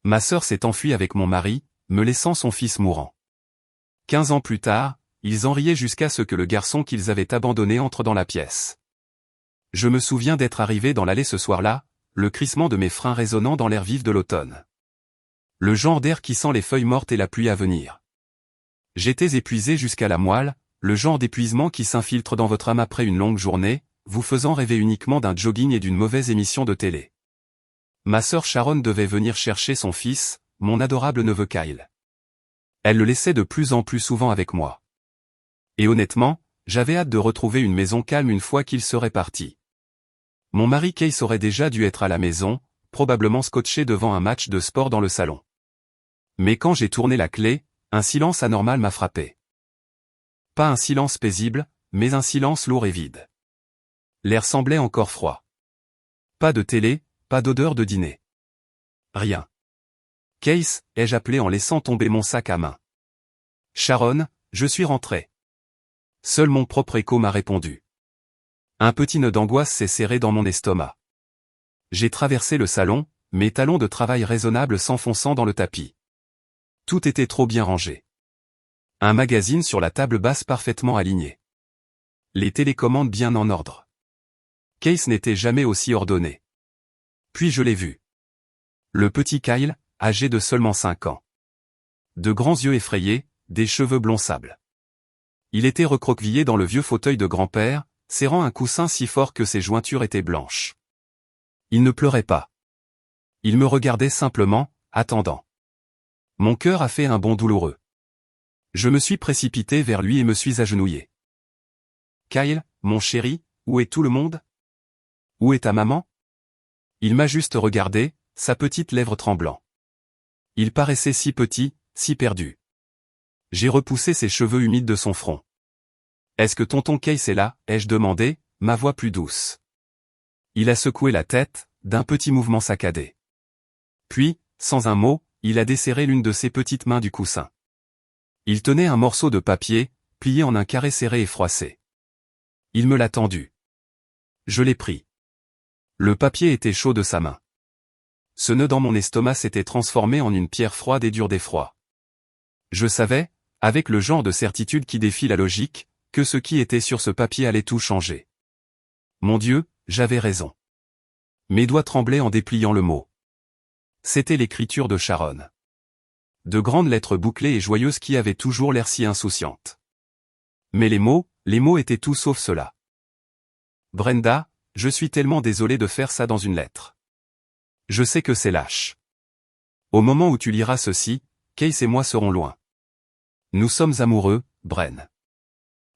Ma sœur s'est enfuie avec mon mari, me laissant son fils mourant. 15 ans plus tard, ils en riaient jusqu'à ce que le garçon qu'ils avaient abandonné entre dans la pièce. Je me souviens d'être arrivé dans l'allée ce soir-là, le crissement de mes freins résonnant dans l'air vif de l'automne. Le genre d'air qui sent les feuilles mortes et la pluie à venir. J'étais épuisé jusqu'à la moelle, le genre d'épuisement qui s'infiltre dans votre âme après une longue journée, vous faisant rêver uniquement d'un jogging et d'une mauvaise émission de télé. Ma sœur Sharon devait venir chercher son fils, mon adorable neveu Kyle. Elle le laissait de plus en plus souvent avec moi. Et honnêtement, j'avais hâte de retrouver une maison calme une fois qu'il serait parti. Mon mari Case aurait déjà dû être à la maison, probablement scotché devant un match de sport dans le salon. Mais quand j'ai tourné la clé, un silence anormal m'a frappé. Pas un silence paisible, mais un silence lourd et vide. L'air semblait encore froid. Pas de télé, pas d'odeur de dîner. Rien. Case, ai-je appelé en laissant tomber mon sac à main. Sharon, je suis rentré. Seul mon propre écho m'a répondu. Un petit nœud d'angoisse s'est serré dans mon estomac. J'ai traversé le salon, mes talons de travail raisonnables s'enfonçant dans le tapis. Tout était trop bien rangé. Un magazine sur la table basse parfaitement aligné. Les télécommandes bien en ordre. Case n'était jamais aussi ordonné. Puis je l'ai vu. Le petit Kyle, âgé de seulement 5 ans. De grands yeux effrayés, des cheveux blond sable. Il était recroquevillé dans le vieux fauteuil de grand-père, serrant un coussin si fort que ses jointures étaient blanches. Il ne pleurait pas. Il me regardait simplement, attendant. Mon cœur a fait un bond douloureux. Je me suis précipité vers lui et me suis agenouillé. Kyle, mon chéri, où est tout le monde? Où est ta maman? Il m'a juste regardé, sa petite lèvre tremblant. Il paraissait si petit, si perdu. J'ai repoussé ses cheveux humides de son front. Est-ce que tonton Case est là? Ai-je demandé, ma voix plus douce. Il a secoué la tête, d'un petit mouvement saccadé. Puis, sans un mot, il a desserré l'une de ses petites mains du coussin. Il tenait un morceau de papier, plié en un carré serré et froissé. Il me l'a tendu. Je l'ai pris. Le papier était chaud de sa main. Ce nœud dans mon estomac s'était transformé en une pierre froide et dure d'effroi. Je savais, avec le genre de certitude qui défie la logique, que ce qui était sur ce papier allait tout changer. Mon Dieu, j'avais raison. Mes doigts tremblaient en dépliant le mot. C'était l'écriture de Sharon. De grandes lettres bouclées et joyeuses qui avaient toujours l'air si insouciantes. Mais les mots étaient tout sauf cela. Brenda, je suis tellement désolé de faire ça dans une lettre. Je sais que c'est lâche. Au moment où tu liras ceci, Case et moi serons loin. Nous sommes amoureux, Bren.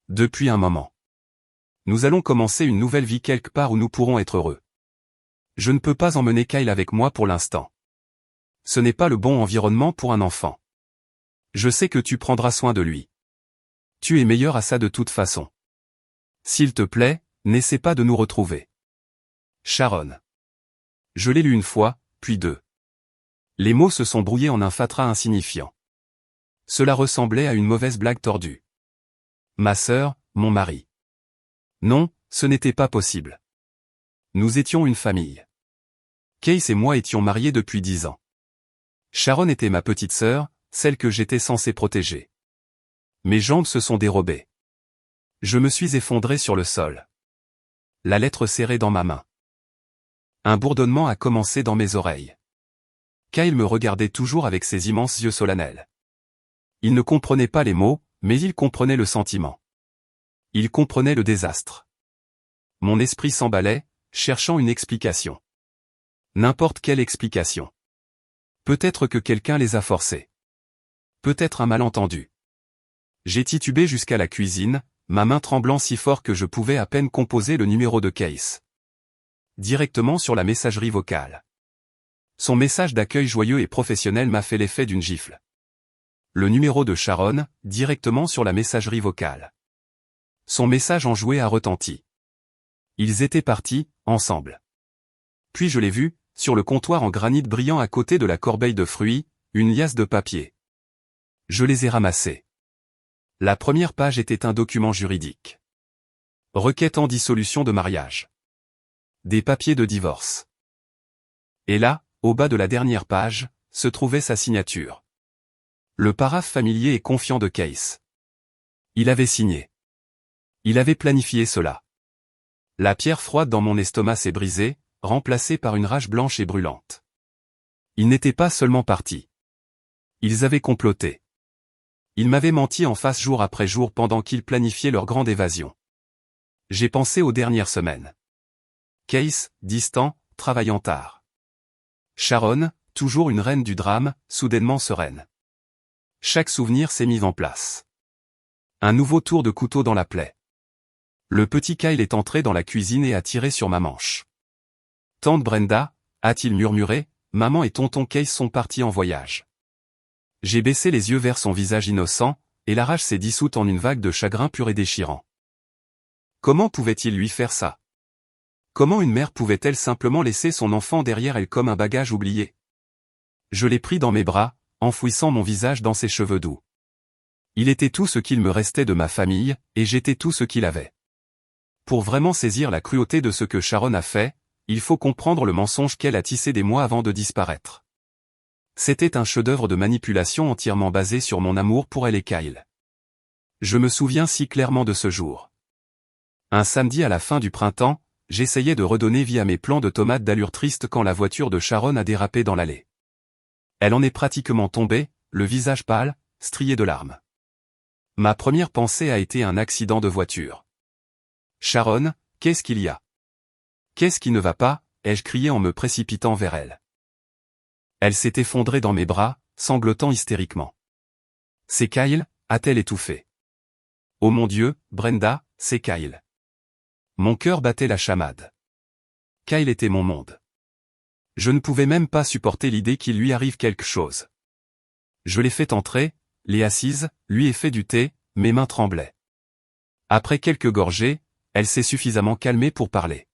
Depuis un moment. Nous allons commencer une nouvelle vie quelque part où nous pourrons être heureux. Je ne peux pas emmener Kyle avec moi pour l'instant. Ce n'est pas le bon environnement pour un enfant. Je sais que tu prendras soin de lui. Tu es meilleur à ça de toute façon. S'il te plaît, n'essaie pas de nous retrouver. Sharon. Je l'ai lu une fois, puis deux. Les mots se sont brouillés en un fatras insignifiant. Cela ressemblait à une mauvaise blague tordue. Ma sœur, mon mari. Non, ce n'était pas possible. Nous étions une famille. Case et moi étions mariés depuis 10 ans. Sharon était ma petite sœur, celle que j'étais censé protéger. Mes jambes se sont dérobées. Je me suis effondré sur le sol. La lettre serrée dans ma main. Un bourdonnement a commencé dans mes oreilles. Kyle me regardait toujours avec ses immenses yeux solennels. Il ne comprenait pas les mots, mais il comprenait le sentiment. Il comprenait le désastre. Mon esprit s'emballait, cherchant une explication. N'importe quelle explication. Peut-être que quelqu'un les a forcés. Peut-être un malentendu. J'ai titubé jusqu'à la cuisine, ma main tremblant si fort que je pouvais à peine composer le numéro de Case. Directement sur la messagerie vocale. Son message d'accueil joyeux et professionnel m'a fait l'effet d'une gifle. Le numéro de Sharon, directement sur la messagerie vocale. Son message enjoué a retenti. Ils étaient partis, ensemble. Puis je l'ai vu, sur le comptoir en granit brillant à côté de la corbeille de fruits, une liasse de papier. Je les ai ramassés. La première page était un document juridique. Requête en dissolution de mariage. Des papiers de divorce. Et là, au bas de la dernière page, se trouvait sa signature. Le paraphe familier et confiant de Case. Il avait signé. Il avait planifié cela. La pierre froide dans mon estomac s'est brisée, remplacée par une rage blanche et brûlante. Ils n'étaient pas seulement partis. Ils avaient comploté. Ils m'avaient menti en face jour après jour pendant qu'ils planifiaient leur grande évasion. J'ai pensé aux dernières semaines. Case, distant, travaillant tard. Sharon, toujours une reine du drame, soudainement sereine. Chaque souvenir s'est mis en place. Un nouveau tour de couteau dans la plaie. Le petit Kyle est entré dans la cuisine et a tiré sur ma manche. Tante Brenda, a-t-il murmuré, maman et tonton Case sont partis en voyage. J'ai baissé les yeux vers son visage innocent, et la rage s'est dissoute en une vague de chagrin pur et déchirant. Comment pouvait-il lui faire ça? Comment une mère pouvait-elle simplement laisser son enfant derrière elle comme un bagage oublié? Je l'ai pris dans mes bras, enfouissant mon visage dans ses cheveux doux. Il était tout ce qu'il me restait de ma famille, et j'étais tout ce qu'il avait. Pour vraiment saisir la cruauté de ce que Sharon a fait, il faut comprendre le mensonge qu'elle a tissé des mois avant de disparaître. C'était un chef-d'œuvre de manipulation entièrement basé sur mon amour pour elle et Kyle. Je me souviens si clairement de ce jour. Un samedi à la fin du printemps, j'essayais de redonner vie à mes plants de tomates d'allure triste quand la voiture de Sharon a dérapé dans l'allée. Elle en est pratiquement tombée, le visage pâle, strié de larmes. Ma première pensée a été un accident de voiture. Sharon, qu'est-ce qu'il y a? Qu'est-ce qui ne va pas? Ai-je crié en me précipitant vers elle. Elle s'est effondrée dans mes bras, sanglotant hystériquement. C'est Kyle, a-t-elle étouffé. Oh mon Dieu, Brenda, c'est Kyle. Mon cœur battait la chamade. Kyle était mon monde. Je ne pouvais même pas supporter l'idée qu'il lui arrive quelque chose. Je l'ai fait entrer, l'ai assise, lui ai fait du thé, mes mains tremblaient. Après quelques gorgées, elle s'est suffisamment calmée pour parler.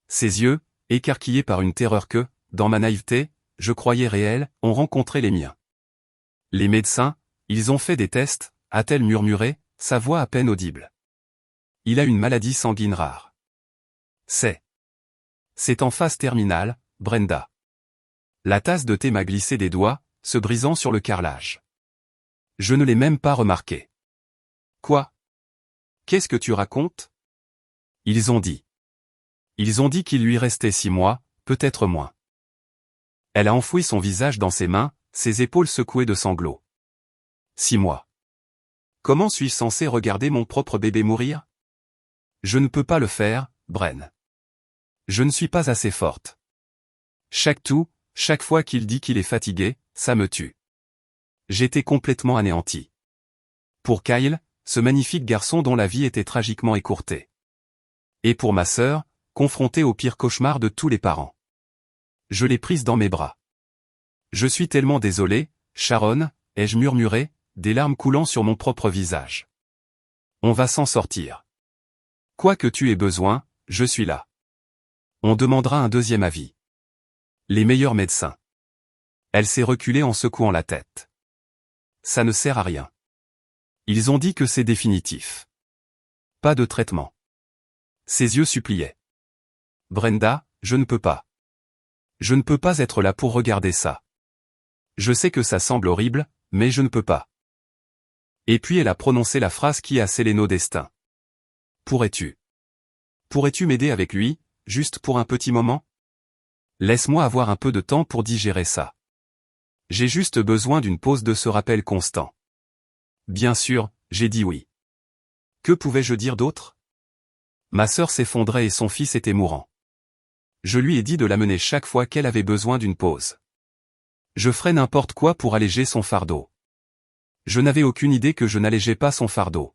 Ses yeux, écarquillés par une terreur que, dans ma naïveté, je croyais réelle, ont rencontré les miens. Les médecins, ils ont fait des tests, a-t-elle murmuré, sa voix à peine audible. Il a une maladie sanguine rare. C'est en phase terminale, Brenda. La tasse de thé m'a glissé des doigts, se brisant sur le carrelage. Je ne l'ai même pas remarqué. Quoi? Qu'est-ce que tu racontes? Ils ont dit. Ils ont dit qu'il lui restait 6 mois, peut-être moins. Elle a enfoui son visage dans ses mains, ses épaules secouées de sanglots. 6 mois. Comment suis-je censé regarder mon propre bébé mourir? Je ne peux pas le faire, Bren. Je ne suis pas assez forte. Chaque fois qu'il dit qu'il est fatigué, ça me tue. J'étais complètement anéanti. Pour Kyle, ce magnifique garçon dont la vie était tragiquement écourtée. Et pour ma sœur, confrontée au pire cauchemar de tous les parents. Je l'ai prise dans mes bras. Je suis tellement désolé, Sharon, ai-je murmuré, des larmes coulant sur mon propre visage. On va s'en sortir. Quoi que tu aies besoin, je suis là. On demandera un deuxième avis. Les meilleurs médecins. Elle s'est reculée en secouant la tête. Ça ne sert à rien. Ils ont dit que c'est définitif. Pas de traitement. Ses yeux suppliaient. Brenda, je ne peux pas. Je ne peux pas être là pour regarder ça. Je sais que ça semble horrible, mais je ne peux pas. Et puis elle a prononcé la phrase qui a scellé nos destins. Pourrais-tu m'aider avec lui, juste pour un petit moment? Laisse-moi avoir un peu de temps pour digérer ça. J'ai juste besoin d'une pause de ce rappel constant. Bien sûr, j'ai dit oui. Que pouvais-je dire d'autre? Ma sœur s'effondrait et son fils était mourant. Je lui ai dit de l'amener chaque fois qu'elle avait besoin d'une pause. Je ferais n'importe quoi pour alléger son fardeau. Je n'avais aucune idée que je n'allégeais pas son fardeau.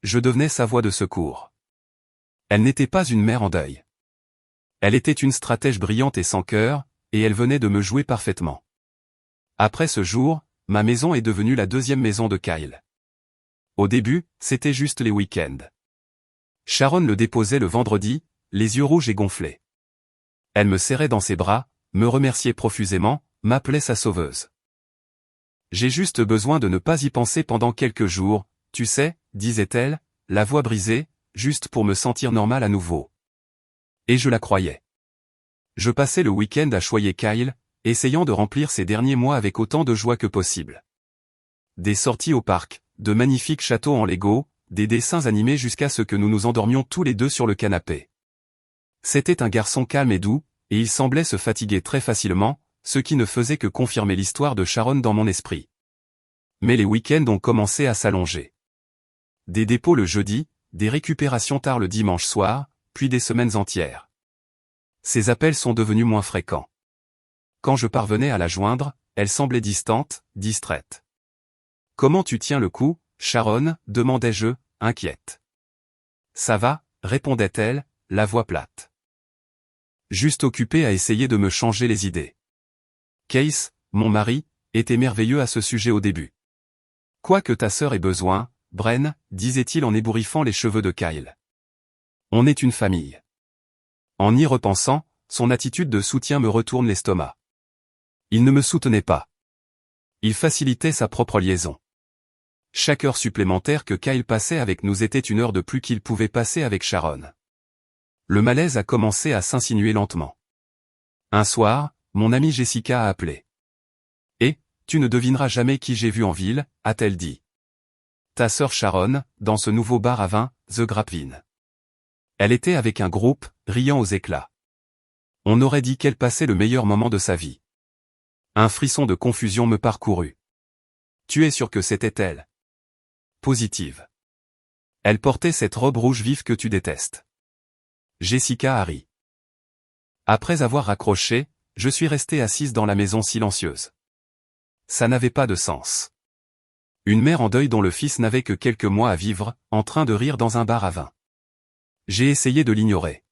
Je devenais sa voix de secours. Elle n'était pas une mère en deuil. Elle était une stratège brillante et sans cœur, et elle venait de me jouer parfaitement. Après ce jour, ma maison est devenue la deuxième maison de Kyle. Au début, c'était juste les week-ends. Sharon le déposait le vendredi, les yeux rouges et gonflés. Elle me serrait dans ses bras, me remerciait profusément, m'appelait sa sauveuse. J'ai juste besoin de ne pas y penser pendant quelques jours, tu sais, disait-elle, la voix brisée, juste pour me sentir normal à nouveau. Et je la croyais. Je passais le week-end à choyer Kyle, essayant de remplir ces derniers mois avec autant de joie que possible. Des sorties au parc, de magnifiques châteaux en Lego, des dessins animés jusqu'à ce que nous nous endormions tous les deux sur le canapé. C'était un garçon calme et doux, et il semblait se fatiguer très facilement, ce qui ne faisait que confirmer l'histoire de Sharon dans mon esprit. Mais les week-ends ont commencé à s'allonger. Des dépôts le jeudi, des récupérations tard le dimanche soir, puis des semaines entières. Ses appels sont devenus moins fréquents. Quand je parvenais à la joindre, elle semblait distante, distraite. « Comment tu tiens le coup, Sharon ?» demandai-je, inquiète. « Ça va » répondait-elle, la voix plate. Juste occupée à essayer de me changer les idées. Case, mon mari, était merveilleux à ce sujet au début. « Quoi que ta sœur ait besoin, Bren, disait-il en ébouriffant les cheveux de Kyle. On est une famille. En y repensant, son attitude de soutien me retourne l'estomac. Il ne me soutenait pas. Il facilitait sa propre liaison. Chaque heure supplémentaire que Kyle passait avec nous était une heure de plus qu'il pouvait passer avec Sharon. Le malaise a commencé à s'insinuer lentement. Un soir, mon amie Jessica a appelé. « Et, tu ne devineras jamais qui j'ai vu en ville » a-t-elle dit. « Ta sœur Sharon, dans ce nouveau bar à vin, The Grapevine. » Elle était avec un groupe, riant aux éclats. On aurait dit qu'elle passait le meilleur moment de sa vie. Un frisson de confusion me parcourut. Tu es sûr que c'était elle? Positive. Elle portait cette robe rouge vive que tu détestes. Jessica a ri. Après avoir raccroché, je suis restée assise dans la maison silencieuse. Ça n'avait pas de sens. Une mère en deuil dont le fils n'avait que quelques mois à vivre, en train de rire dans un bar à vin. J'ai essayé de l'ignorer.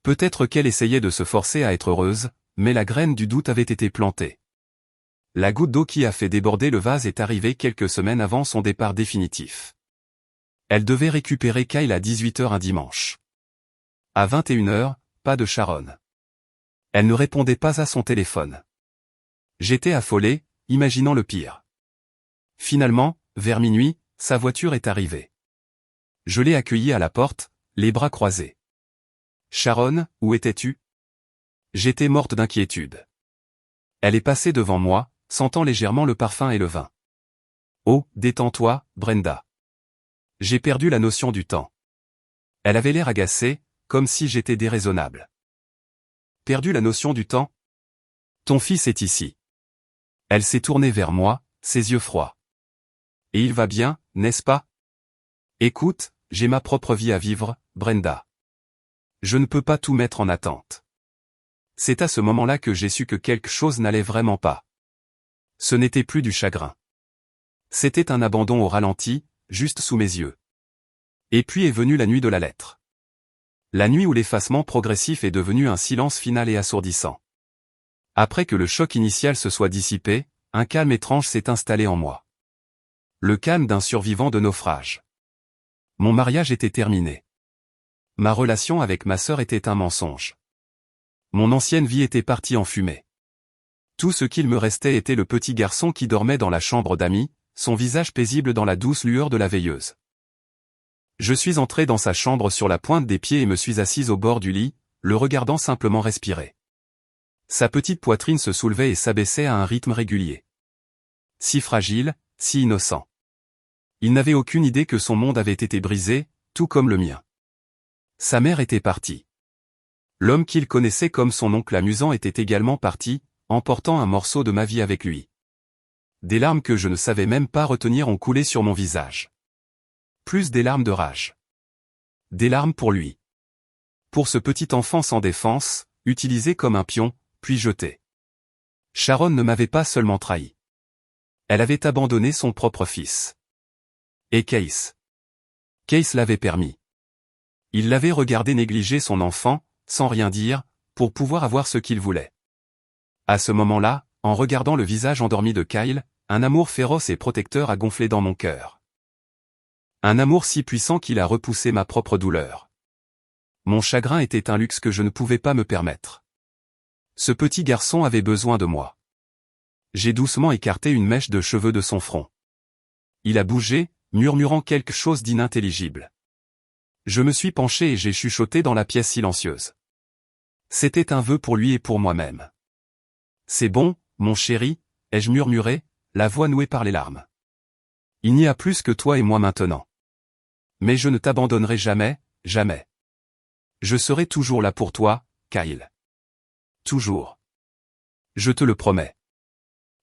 Peut-être qu'elle essayait de se forcer à être heureuse, mais la graine du doute avait été plantée. La goutte d'eau qui a fait déborder le vase est arrivée quelques semaines avant son départ définitif. Elle devait récupérer Kyle à 18h un dimanche. À 21h, pas de Sharon. Elle ne répondait pas à son téléphone. J'étais affolé, imaginant le pire. Finalement, vers minuit, sa voiture est arrivée. Je l'ai accueillie à la porte, les bras croisés. « Sharon, où étais-tu » J'étais morte d'inquiétude. Elle est passée devant moi, sentant légèrement le parfum et le vin. « Oh, détends-toi, Brenda. » J'ai perdu la notion du temps. Elle avait l'air agacée, comme si j'étais déraisonnable. « Perdu la notion du temps ? Ton fils est ici. » Elle s'est tournée vers moi, ses yeux froids. « Et il va bien, n'est-ce pas ? Écoute, j'ai ma propre vie à vivre, Brenda. Je ne peux pas tout mettre en attente. » C'est à ce moment-là que j'ai su que quelque chose n'allait vraiment pas. Ce n'était plus du chagrin. C'était un abandon au ralenti, juste sous mes yeux. Et puis est venue la nuit de la lettre. La nuit où l'effacement progressif est devenu un silence final et assourdissant. Après que le choc initial se soit dissipé, un calme étrange s'est installé en moi. Le calme d'un survivant de naufrage. Mon mariage était terminé. Ma relation avec ma sœur était un mensonge. Mon ancienne vie était partie en fumée. Tout ce qu'il me restait était le petit garçon qui dormait dans la chambre d'amis, son visage paisible dans la douce lueur de la veilleuse. Je suis entré dans sa chambre sur la pointe des pieds et me suis assise au bord du lit, le regardant simplement respirer. Sa petite poitrine se soulevait et s'abaissait à un rythme régulier. Si fragile, si innocent. Il n'avait aucune idée que son monde avait été brisé, tout comme le mien. Sa mère était partie. L'homme qu'il connaissait comme son oncle amusant était également parti, emportant un morceau de ma vie avec lui. Des larmes que je ne savais même pas retenir ont coulé sur mon visage. Plus des larmes de rage. Des larmes pour lui. Pour ce petit enfant sans défense, utilisé comme un pion, puis jeté. Sharon ne m'avait pas seulement trahi. Elle avait abandonné son propre fils. Et Case. Case l'avait permis. Il l'avait regardé négliger son enfant, sans rien dire, pour pouvoir avoir ce qu'il voulait. À ce moment-là, en regardant le visage endormi de Kyle, un amour féroce et protecteur a gonflé dans mon cœur. Un amour si puissant qu'il a repoussé ma propre douleur. Mon chagrin était un luxe que je ne pouvais pas me permettre. Ce petit garçon avait besoin de moi. J'ai doucement écarté une mèche de cheveux de son front. Il a bougé, murmurant quelque chose d'inintelligible. Je me suis penché et j'ai chuchoté dans la pièce silencieuse. C'était un vœu pour lui et pour moi-même. C'est bon, mon chéri, ai-je murmuré, la voix nouée par les larmes. Il n'y a plus que toi et moi maintenant. Mais je ne t'abandonnerai jamais, jamais. Je serai toujours là pour toi, Kyle. Toujours. Je te le promets.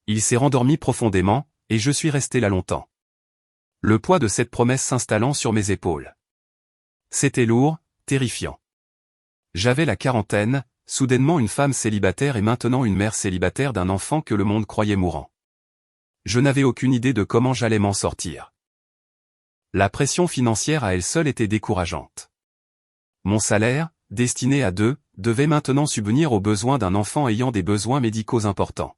Il s'est rendormi profondément, et je suis resté là longtemps. Le poids de cette promesse s'installant sur mes épaules. C'était lourd, terrifiant. J'avais la quarantaine, soudainement une femme célibataire et maintenant une mère célibataire d'un enfant que le monde croyait mourant. Je n'avais aucune idée de comment j'allais m'en sortir. La pression financière à elle seule était décourageante. Mon salaire, destiné à deux, devait maintenant subvenir aux besoins d'un enfant ayant des besoins médicaux importants.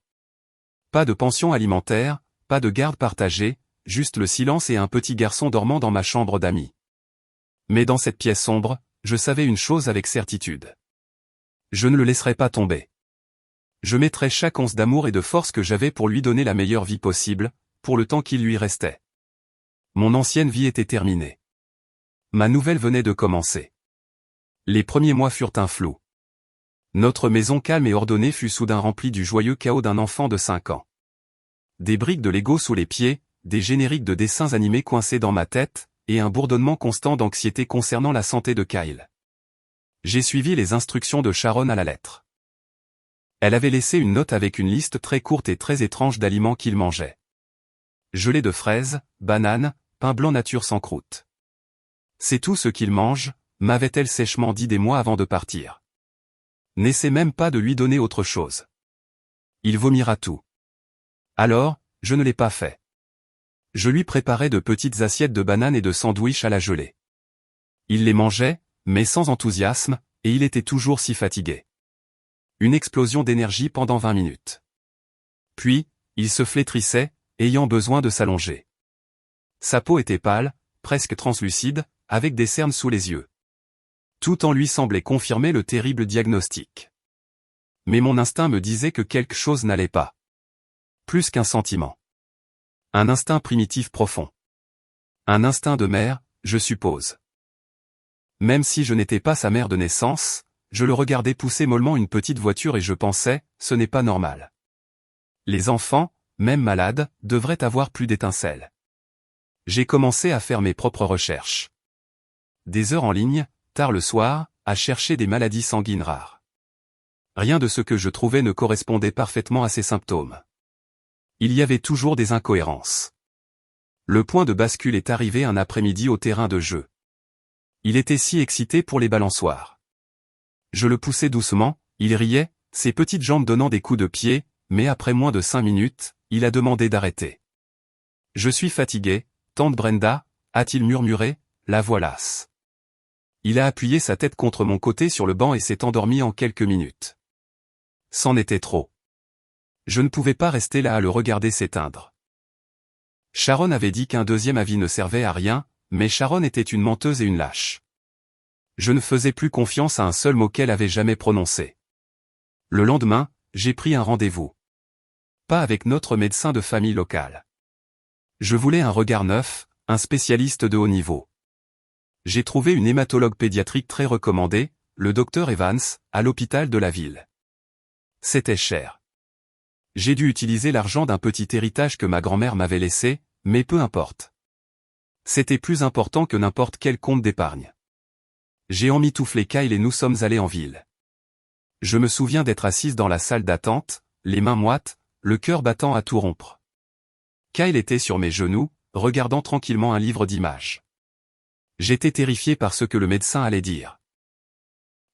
Pas de pension alimentaire, pas de garde partagée, juste le silence et un petit garçon dormant dans ma chambre d'amis. Mais dans cette pièce sombre, je savais une chose avec certitude. Je ne le laisserai pas tomber. Je mettrai chaque once d'amour et de force que j'avais pour lui donner la meilleure vie possible, pour le temps qu'il lui restait. Mon ancienne vie était terminée. Ma nouvelle venait de commencer. Les premiers mois furent un flou. Notre maison calme et ordonnée fut soudain remplie du joyeux chaos d'un enfant de 5 ans. Des briques de Lego sous les pieds, des génériques de dessins animés coincés dans ma tête, et un bourdonnement constant d'anxiété concernant la santé de Kyle. J'ai suivi les instructions de Sharon à la lettre. Elle avait laissé une note avec une liste très courte et très étrange d'aliments qu'il mangeait. Gelée de fraises, bananes, pain blanc nature sans croûte. C'est tout ce qu'il mange, m'avait-elle sèchement dit des mois avant de partir. N'essaie même pas de lui donner autre chose. Il vomira tout. Alors, je ne l'ai pas fait. Je lui préparais de petites assiettes de bananes et de sandwichs à la gelée. Il les mangeait, mais sans enthousiasme, et il était toujours si fatigué. Une explosion d'énergie pendant 20 minutes. Puis, il se flétrissait, ayant besoin de s'allonger. Sa peau était pâle, presque translucide, avec des cernes sous les yeux. Tout en lui semblait confirmer le terrible diagnostic. Mais mon instinct me disait que quelque chose n'allait pas. Plus qu'un sentiment. Un instinct primitif profond. Un instinct de mère, je suppose. Même si je n'étais pas sa mère de naissance, je le regardais pousser mollement une petite voiture et je pensais, ce n'est pas normal. Les enfants, même malades, devraient avoir plus d'étincelles. J'ai commencé à faire mes propres recherches. Des heures en ligne, tard le soir, à chercher des maladies sanguines rares. Rien de ce que je trouvais ne correspondait parfaitement à ces symptômes. Il y avait toujours des incohérences. Le point de bascule est arrivé un après-midi au terrain de jeu. Il était si excité pour les balançoires. Je le poussais doucement, il riait, ses petites jambes donnant des coups de pied, mais après moins de 5 minutes, il a demandé d'arrêter. Je suis fatigué, tante Brenda, a-t-il murmuré, la voix lasse. Il a appuyé sa tête contre mon côté sur le banc et s'est endormi en quelques minutes. C'en était trop. Je ne pouvais pas rester là à le regarder s'éteindre. Sharon avait dit qu'un deuxième avis ne servait à rien, mais Sharon était une menteuse et une lâche. Je ne faisais plus confiance à un seul mot qu'elle avait jamais prononcé. Le lendemain, j'ai pris un rendez-vous. Pas avec notre médecin de famille local. Je voulais un regard neuf, un spécialiste de haut niveau. J'ai trouvé une hématologue pédiatrique très recommandée, le docteur Evans, à l'hôpital de la ville. C'était cher. J'ai dû utiliser l'argent d'un petit héritage que ma grand-mère m'avait laissé, mais peu importe. C'était plus important que n'importe quel compte d'épargne. J'ai emmitouflé Kyle et nous sommes allés en ville. Je me souviens d'être assise dans la salle d'attente, les mains moites, le cœur battant à tout rompre. Kyle était sur mes genoux, regardant tranquillement un livre d'images. J'étais terrifié par ce que le médecin allait dire.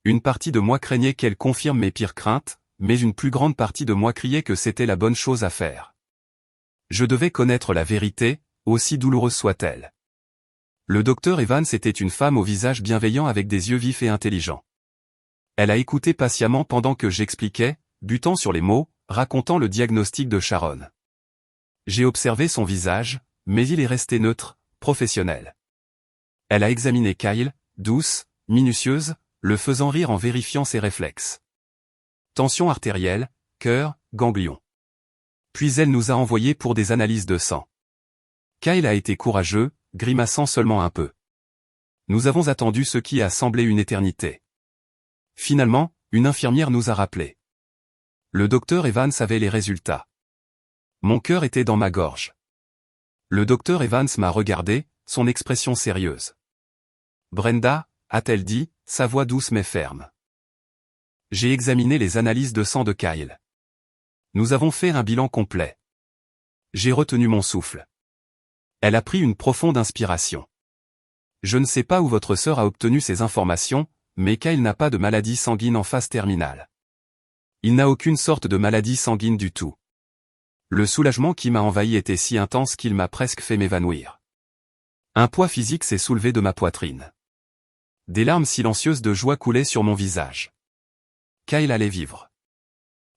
Une partie de moi craignait qu'elle confirme mes pires craintes, mais une plus grande partie de moi criait que c'était la bonne chose à faire. Je devais connaître la vérité, aussi douloureuse soit-elle. Le docteur Evans était une femme au visage bienveillant avec des yeux vifs et intelligents. Elle a écouté patiemment pendant que j'expliquais, butant sur les mots, racontant le diagnostic de Sharon. J'ai observé son visage, mais il est resté neutre, professionnel. Elle a examiné Kyle, douce, minutieuse, le faisant rire en vérifiant ses réflexes. Tension artérielle, cœur, ganglion. Puis elle nous a envoyés pour des analyses de sang. Kyle a été courageux, grimaçant seulement un peu. Nous avons attendu ce qui a semblé une éternité. Finalement, une infirmière nous a rappelés. Le docteur Evans avait les résultats. Mon cœur était dans ma gorge. Le docteur Evans m'a regardé, son expression sérieuse. Brenda, a-t-elle dit, sa voix douce mais ferme. J'ai examiné les analyses de sang de Kyle. Nous avons fait un bilan complet. J'ai retenu mon souffle. Elle a pris une profonde inspiration. Je ne sais pas où votre sœur a obtenu ces informations, mais Kyle n'a pas de maladie sanguine en phase terminale. Il n'a aucune sorte de maladie sanguine du tout. Le soulagement qui m'a envahi était si intense qu'il m'a presque fait m'évanouir. Un poids physique s'est soulevé de ma poitrine. Des larmes silencieuses de joie coulaient sur mon visage. Kyle allait vivre.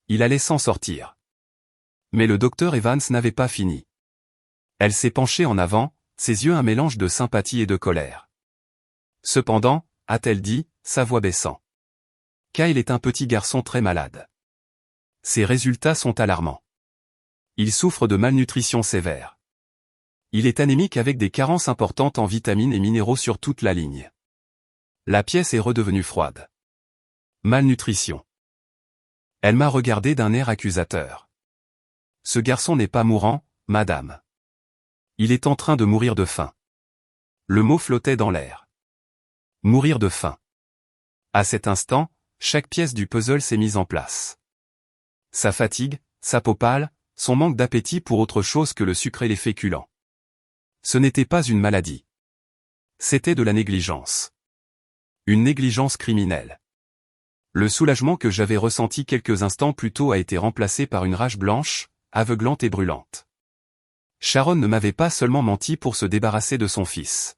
Il allait s'en sortir. Mais le docteur Evans n'avait pas fini. Elle s'est penchée en avant, ses yeux un mélange de sympathie et de colère. Cependant, a-t-elle dit, sa voix baissant. Kyle est un petit garçon très malade. Ses résultats sont alarmants. Il souffre de malnutrition sévère. Il est anémique avec des carences importantes en vitamines et minéraux sur toute la ligne. La pièce est redevenue froide. Malnutrition. Elle m'a regardé d'un air accusateur. Ce garçon n'est pas mourant, madame. Il est en train de mourir de faim. Le mot flottait dans l'air. Mourir de faim. À cet instant, chaque pièce du puzzle s'est mise en place. Sa fatigue, sa peau pâle, son manque d'appétit pour autre chose que le sucre et les féculents. Ce n'était pas une maladie. C'était de la négligence. Une négligence criminelle. Le soulagement que j'avais ressenti quelques instants plus tôt a été remplacé par une rage blanche, aveuglante et brûlante. Sharon ne m'avait pas seulement menti pour se débarrasser de son fils.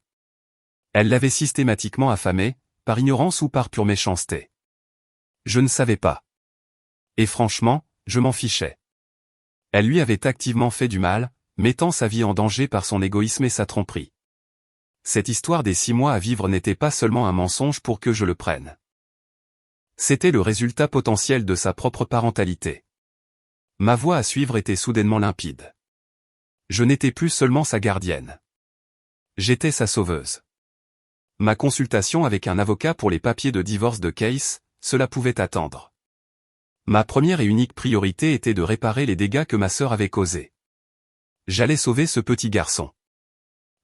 Elle l'avait systématiquement affamé, par ignorance ou par pure méchanceté. Je ne savais pas. Et franchement, je m'en fichais. Elle lui avait activement fait du mal, mettant sa vie en danger par son égoïsme et sa tromperie. Cette histoire des 6 mois à vivre n'était pas seulement un mensonge pour que je le prenne. C'était le résultat potentiel de sa propre parentalité. Ma voie à suivre était soudainement limpide. Je n'étais plus seulement sa gardienne. J'étais sa sauveuse. Ma consultation avec un avocat pour les papiers de divorce de Case, cela pouvait attendre. Ma première et unique priorité était de réparer les dégâts que ma sœur avait causés. J'allais sauver ce petit garçon.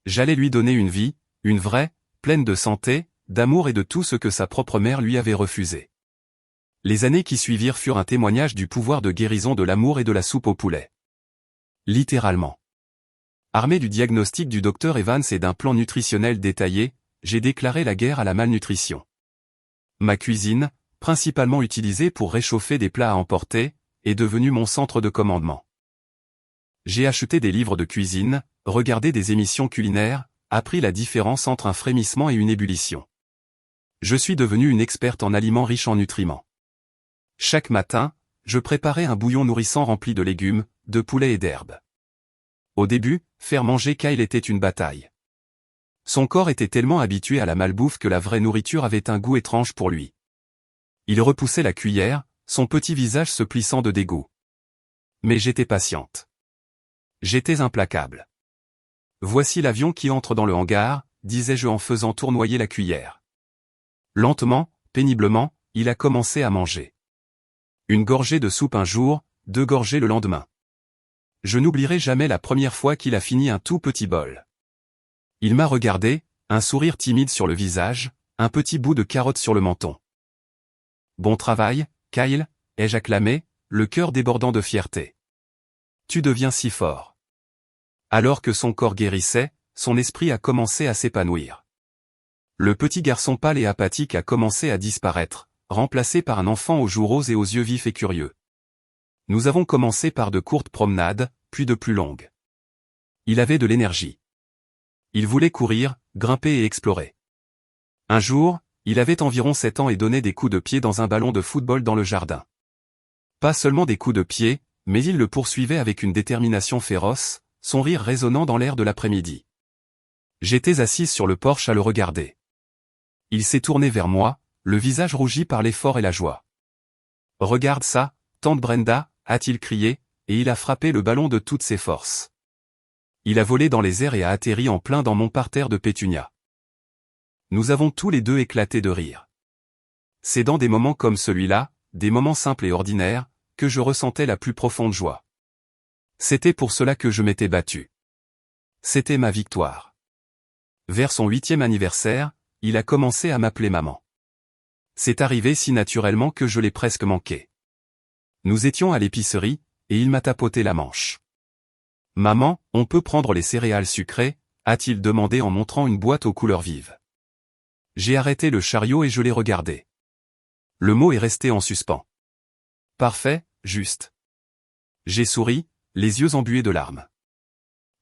J'allais lui donner une vie, une vraie, pleine de santé, d'amour et de tout ce que sa propre mère lui avait refusé. Les années qui suivirent furent un témoignage du pouvoir de guérison de l'amour et de la soupe au poulet. Littéralement. Armé du diagnostic du docteur Evans et d'un plan nutritionnel détaillé, j'ai déclaré la guerre à la malnutrition. Ma cuisine, principalement utilisée pour réchauffer des plats à emporter, est devenue mon centre de commandement. J'ai acheté des livres de cuisine, regardé des émissions culinaires, appris la différence entre un frémissement et une ébullition. Je suis devenu une experte en aliments riches en nutriments. Chaque matin, je préparais un bouillon nourrissant rempli de légumes, de poulet et d'herbes. Au début, faire manger Kyle était une bataille. Son corps était tellement habitué à la malbouffe que la vraie nourriture avait un goût étrange pour lui. Il repoussait la cuillère, son petit visage se plissant de dégoût. Mais j'étais patiente. J'étais implacable. Voici l'avion qui entre dans le hangar, disais-je en faisant tournoyer la cuillère. Lentement, péniblement, il a commencé à manger. Une gorgée de soupe un jour, 2 gorgées le lendemain. Je n'oublierai jamais la première fois qu'il a fini un tout petit bol. Il m'a regardé, un sourire timide sur le visage, un petit bout de carotte sur le menton. Bon travail, Kyle, ai-je acclamé, le cœur débordant de fierté. Tu deviens si fort. Alors que son corps guérissait, son esprit a commencé à s'épanouir. Le petit garçon pâle et apathique a commencé à disparaître, remplacé par un enfant aux joues roses et aux yeux vifs et curieux. Nous avons commencé par de courtes promenades, puis de plus longues. Il avait de l'énergie. Il voulait courir, grimper et explorer. Un jour, il avait environ 7 ans et donnait des coups de pied dans un ballon de football dans le jardin. Pas seulement des coups de pied, mais il le poursuivait avec une détermination féroce, son rire résonnant dans l'air de l'après-midi. J'étais assise sur le porche à le regarder. Il s'est tourné vers moi, le visage rougi par l'effort et la joie. « Regarde ça, tante Brenda », a-t-il crié, et il a frappé le ballon de toutes ses forces. Il a volé dans les airs et a atterri en plein dans mon parterre de pétunias. Nous avons tous les deux éclaté de rire. C'est dans des moments comme celui-là, des moments simples et ordinaires, que je ressentais la plus profonde joie. C'était pour cela que je m'étais battu. C'était ma victoire. Vers son 8e anniversaire, il a commencé à m'appeler maman. C'est arrivé si naturellement que je l'ai presque manqué. Nous étions à l'épicerie, et il m'a tapoté la manche. « Maman, on peut prendre les céréales sucrées ?» a-t-il demandé en montrant une boîte aux couleurs vives. J'ai arrêté le chariot et je l'ai regardé. Le mot est resté en suspens. Parfait, juste. J'ai souri, les yeux embués de larmes.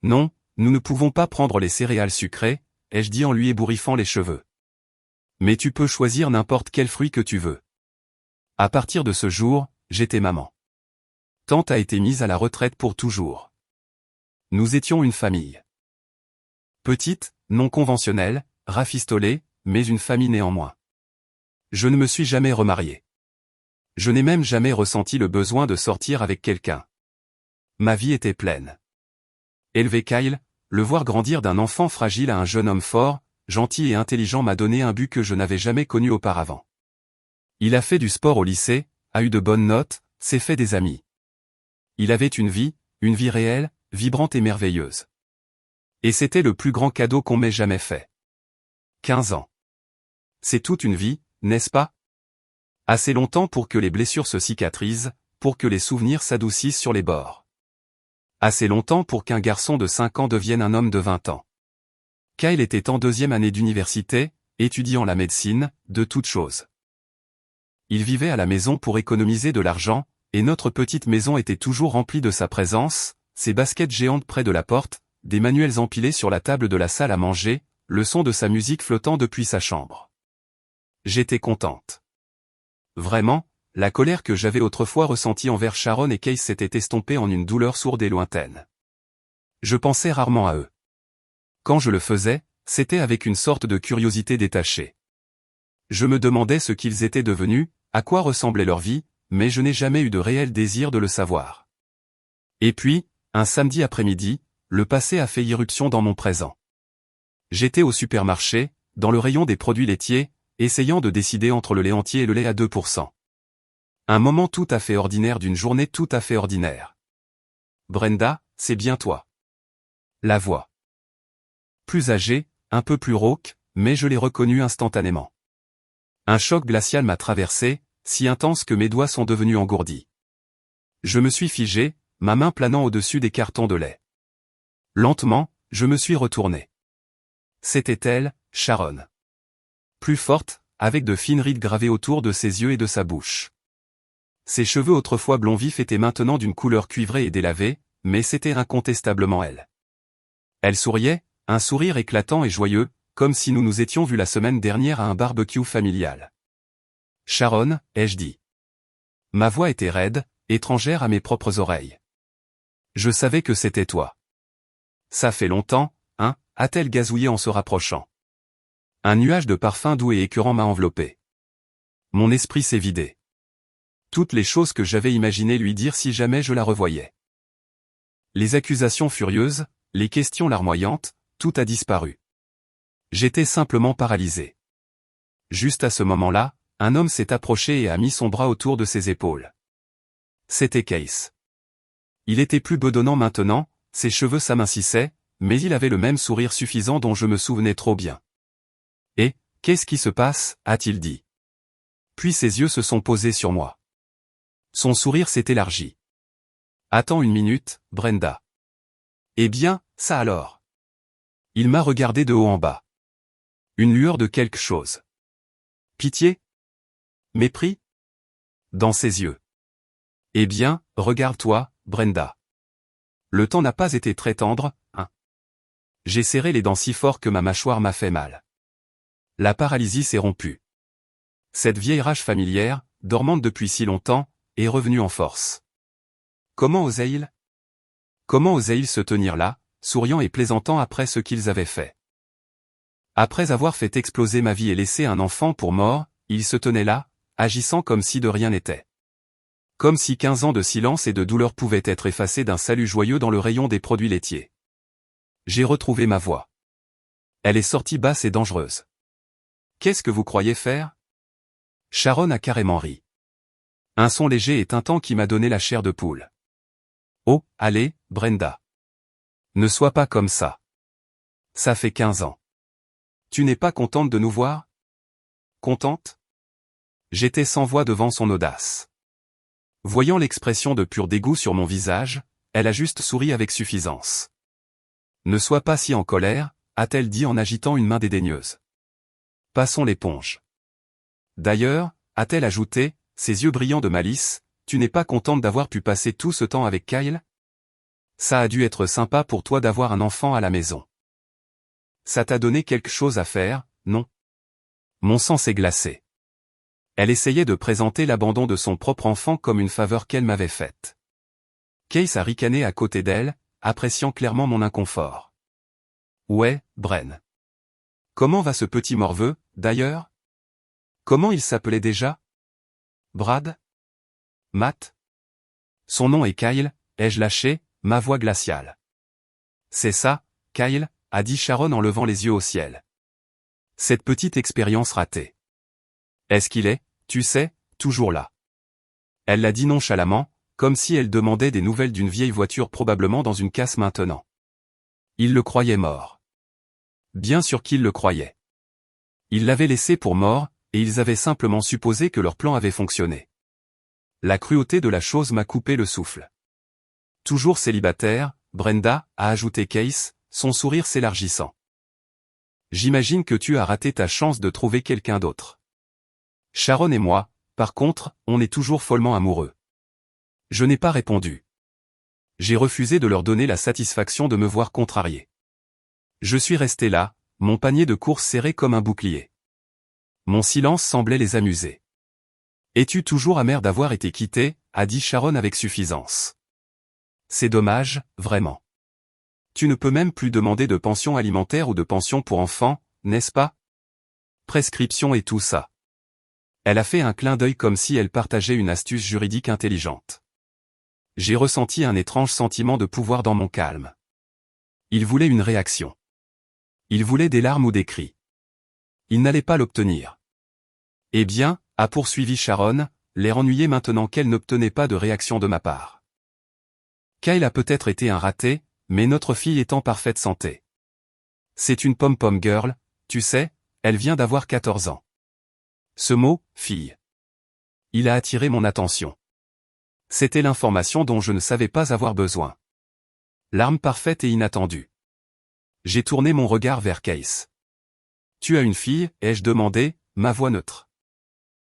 Non, nous ne pouvons pas prendre les céréales sucrées, ai-je dit en lui ébouriffant les cheveux. Mais tu peux choisir n'importe quel fruit que tu veux. À partir de ce jour, j'étais maman. Tante a été mise à la retraite pour toujours. Nous étions une famille. Petite, non conventionnelle, rafistolée, mais une famille néanmoins. Je ne me suis jamais remarié. Je n'ai même jamais ressenti le besoin de sortir avec quelqu'un. Ma vie était pleine. Élever Kyle, le voir grandir d'un enfant fragile à un jeune homme fort, gentil et intelligent m'a donné un but que je n'avais jamais connu auparavant. Il a fait du sport au lycée, a eu de bonnes notes, s'est fait des amis. Il avait une vie réelle, vibrante et merveilleuse. Et c'était le plus grand cadeau qu'on m'ait jamais fait. 15 ans. C'est toute une vie, n'est-ce pas? Assez longtemps pour que les blessures se cicatrisent, pour que les souvenirs s'adoucissent sur les bords. Assez longtemps pour qu'un garçon de 5 ans devienne un homme de 20 ans. Kyle était en 2e année d'université, étudiant la médecine, de toutes choses. Il vivait à la maison pour économiser de l'argent, et notre petite maison était toujours remplie de sa présence, ses baskets géantes près de la porte, des manuels empilés sur la table de la salle à manger, le son de sa musique flottant depuis sa chambre. J'étais contente. Vraiment, la colère que j'avais autrefois ressentie envers Sharon et Case s'était estompée en une douleur sourde et lointaine. Je pensais rarement à eux. Quand je le faisais, c'était avec une sorte de curiosité détachée. Je me demandais ce qu'ils étaient devenus, à quoi ressemblait leur vie, mais je n'ai jamais eu de réel désir de le savoir. Et puis, un samedi après-midi, le passé a fait irruption dans mon présent. J'étais au supermarché, dans le rayon des produits laitiers, essayant de décider entre le lait entier et le lait à 2%. Un moment tout à fait ordinaire d'une journée tout à fait ordinaire. Brenda, c'est bien toi. La voix. Plus âgée, un peu plus rauque, mais je l'ai reconnue instantanément. Un choc glacial m'a traversé, si intense que mes doigts sont devenus engourdis. Je me suis figé, ma main planant au-dessus des cartons de lait. Lentement, je me suis retourné. C'était elle, Sharon. Plus forte, avec de fines rides gravées autour de ses yeux et de sa bouche. Ses cheveux autrefois blonds vifs étaient maintenant d'une couleur cuivrée et délavée, mais c'était incontestablement elle. Elle souriait, un sourire éclatant et joyeux, comme si nous nous étions vus la semaine dernière à un barbecue familial. Sharon, ai-je dit. Ma voix était raide, étrangère à mes propres oreilles. Je savais que c'était toi. Ça fait longtemps, hein, a-t-elle gazouillé en se rapprochant. Un nuage de parfum doux et écœurant m'a enveloppé. Mon esprit s'est vidé. Toutes les choses que j'avais imaginé lui dire si jamais je la revoyais. Les accusations furieuses, les questions larmoyantes, tout a disparu. J'étais simplement paralysé. Juste à ce moment-là, un homme s'est approché et a mis son bras autour de ses épaules. C'était Case. Il était plus bedonnant maintenant, ses cheveux s'amincissaient, mais il avait le même sourire suffisant dont je me souvenais trop bien. « Et, qu'est-ce qui se passe ?» a-t-il dit. Puis ses yeux se sont posés sur moi. Son sourire s'est élargi. « Attends une minute, Brenda. »« Eh bien, ça alors ?» Il m'a regardé de haut en bas. Une lueur de quelque chose. Pitié? Mépris? Dans ses yeux. « Eh bien, regarde-toi, Brenda. Le temps n'a pas été très tendre, hein. » J'ai serré les dents si fort que ma mâchoire m'a fait mal. La paralysie s'est rompue. Cette vieille rage familière, dormante depuis si longtemps, est revenue en force. Comment osait-il? Comment osait-il se tenir là, souriant et plaisantant après ce qu'ils avaient fait? Après avoir fait exploser ma vie et laissé un enfant pour mort, il se tenait là, agissant comme si de rien n'était. Comme si 15 ans de silence et de douleur pouvaient être effacés d'un salut joyeux dans le rayon des produits laitiers. J'ai retrouvé ma voix. Elle est sortie basse et dangereuse. Qu'est-ce que vous croyez faire? Sharon a carrément ri. Un son léger et tintant qui m'a donné la chair de poule. Oh, allez, Brenda. Ne sois pas comme ça. Ça fait 15 ans. Tu n'es pas contente de nous voir? Contente? J'étais sans voix devant son audace. Voyant l'expression de pur dégoût sur mon visage, elle a juste souri avec suffisance. Ne sois pas si en colère, a-t-elle dit en agitant une main dédaigneuse. Passons l'éponge. D'ailleurs, a-t-elle ajouté, ses yeux brillants de malice, tu n'es pas contente d'avoir pu passer tout ce temps avec Kyle? Ça a dû être sympa pour toi d'avoir un enfant à la maison. Ça t'a donné quelque chose à faire, non? Mon sang s'est glacé. Elle essayait de présenter l'abandon de son propre enfant comme une faveur qu'elle m'avait faite. Case a ricané à côté d'elle, appréciant clairement mon inconfort. Ouais, Bren. Comment va ce petit morveux, d'ailleurs? Comment il s'appelait déjà? Brad? Matt? Son nom est Kyle, ai-je lâché, ma voix glaciale. C'est ça, Kyle, a dit Sharon en levant les yeux au ciel. Cette petite expérience ratée. Est-ce qu'il est, tu sais, toujours là? Elle l'a dit nonchalamment, comme si elle demandait des nouvelles d'une vieille voiture probablement dans une casse maintenant. Il le croyait mort. Bien sûr qu'il le croyait. Il l'avait laissé pour mort, et ils avaient simplement supposé que leur plan avait fonctionné. La cruauté de la chose m'a coupé le souffle. Toujours célibataire, Brenda, a ajouté Case, son sourire s'élargissant. J'imagine que tu as raté ta chance de trouver quelqu'un d'autre. Sharon et moi, par contre, on est toujours follement amoureux. Je n'ai pas répondu. J'ai refusé de leur donner la satisfaction de me voir contrarié. Je suis resté là, mon panier de courses serré comme un bouclier. Mon silence semblait les amuser. Es-tu toujours amer d'avoir été quitté, a dit Sharon avec suffisance. C'est dommage, vraiment. Tu ne peux même plus demander de pension alimentaire ou de pension pour enfants, n'est-ce pas? Prescription et tout ça. Elle a fait un clin d'œil comme si elle partageait une astuce juridique intelligente. J'ai ressenti un étrange sentiment de pouvoir dans mon calme. Il voulait une réaction. Il voulait des larmes ou des cris. Il n'allait pas l'obtenir. Eh bien, a poursuivi Sharon, l'air ennuyé maintenant qu'elle n'obtenait pas de réaction de ma part. Kyle a peut-être été un raté, mais notre fille est en parfaite santé. C'est une pom-pom girl, tu sais, elle vient d'avoir 14 ans. Ce mot, fille. Il a attiré mon attention. C'était l'information dont je ne savais pas avoir besoin. L'arme parfaite et inattendue. J'ai tourné mon regard vers Case. Tu as une fille, ai-je demandé, ma voix neutre.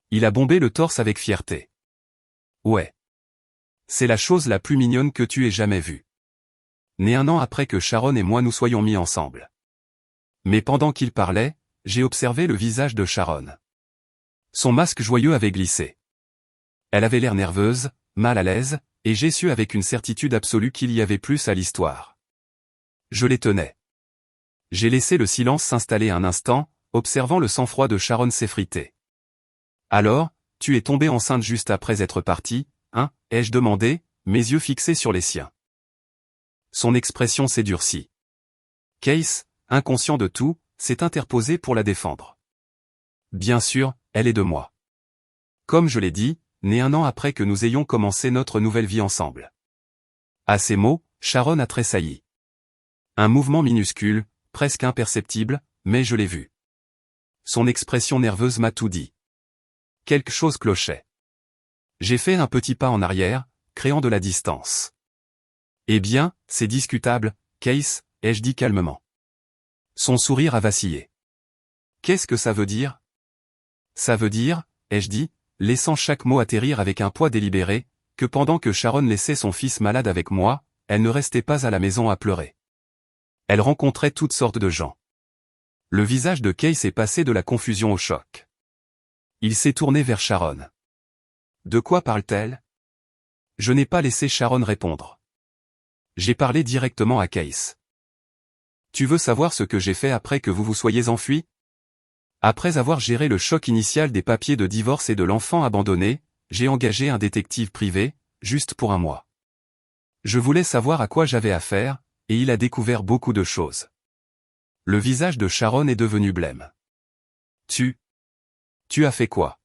Il a bombé le torse avec fierté. Ouais. C'est la chose la plus mignonne que tu aies jamais vue. Né un an après que Sharon et moi nous soyons mis ensemble. Mais pendant qu'il parlait, j'ai observé le visage de Sharon. Son masque joyeux avait glissé. Elle avait l'air nerveuse, mal à l'aise, et j'ai su avec une certitude absolue qu'il y avait plus à l'histoire. Je les tenais. J'ai laissé le silence s'installer un instant, observant le sang-froid de Sharon s'effriter. Alors, tu es tombée enceinte juste après être partie, hein, ai-je demandé, mes yeux fixés sur les siens. Son expression s'est durcie. Case, inconscient de tout, s'est interposé pour la défendre. Bien sûr, elle est de moi. Comme je l'ai dit, né un an après que nous ayons commencé notre nouvelle vie ensemble. À ces mots, Sharon a tressailli. Un mouvement minuscule, presque imperceptible, mais je l'ai vu. Son expression nerveuse m'a tout dit. Quelque chose clochait. J'ai fait un petit pas en arrière, créant de la distance. Eh bien, c'est discutable, Case, ai-je dit calmement. Son sourire a vacillé. Qu'est-ce que ça veut dire? Ça veut dire, ai-je dit, laissant chaque mot atterrir avec un poids délibéré, que pendant que Sharon laissait son fils malade avec moi, elle ne restait pas à la maison à pleurer. Elle rencontrait toutes sortes de gens. Le visage de Case est passé de la confusion au choc. Il s'est tourné vers Sharon. De quoi parle-t-elle? Je n'ai pas laissé Sharon répondre. J'ai parlé directement à Case. Tu veux savoir ce que j'ai fait après que vous vous soyez enfui? Après avoir géré le choc initial des papiers de divorce et de l'enfant abandonné, j'ai engagé un détective privé, juste pour un mois. Je voulais savoir à quoi j'avais affaire, et il a découvert beaucoup de choses. Le visage de Sharon est devenu blême. Tu as fait quoi?